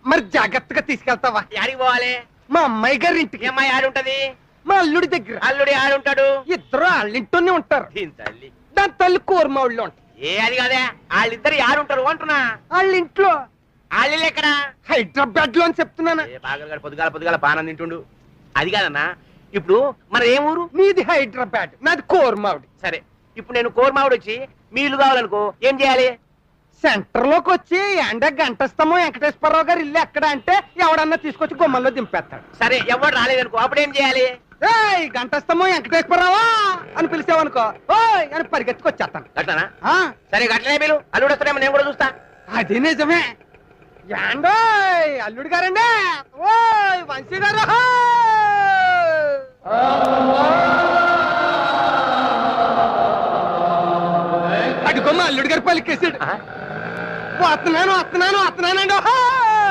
మరి జాగ్రత్తగా తీసుకెళ్తావా? యాడికి పోవాలి? మా అమ్మాయి గారి ఇంటికి. అమ్మాయి ఆడుంటది? మా అల్లుడి దగ్గర. అల్లుడి ఆడుంటాడు? ఇద్దరు వాళ్ళింట్లోనే ఉంటారు. దీని తల్లి. దాని తల్లి కోరమావుళ్ళు ఉంటారు. ఏ అది కాదే, వాళ్ళిద్దరు ఆడుంటారు అంటున్నా. వాళ్ళ ఇంట్లో. వాళ్ళు ఎక్కడ? హైదరాబాద్ లో అని చెప్తున్నాను. ఏ బాగా పొద్దుగాల బాణం తింటుండు. అది కాదన్నా, ఇప్పుడు మన ఏ ఊరు? నీది హైదరాబాద్, నాది కోరమావుడి. సరే, ఇప్పుడు నేను కోరమావుడు వచ్చి మీ ఇల్లు కావాలనుకో, ఏం చేయాలి? సెంటర్ లోకి వచ్చి ఎండ గంటస్తమో వెంకటేశ్వరరావు గారు ఇల్లు ఎక్కడ అంటే ఎవడన్నా తీసుకొచ్చి గుమ్మల్లో దింపేస్తాడు. సరే, ఎవరు రాలేదనుకో, అప్పుడు ఏం చేయాలి? ఏయ్ గంటస్తమో వెంకటేశ్వరరావా అని పిలిచావనుకో, ఓయ్ అని పరిగెత్తుకొచ్చేస్తాను. గట్లనా? సరే, గట్లనే మీరు అల్లుడు వస్తారేమో నేను కూడా చూస్తా. అది నిజమే. యాండోయ్ అల్లుడు గారండి, ఓయ్ వంశీ గారు, అడుగమ్మ అల్లుడు గారు పలికేసాడు. వస్తున్నాను వస్తున్నాను వస్తున్నానండి.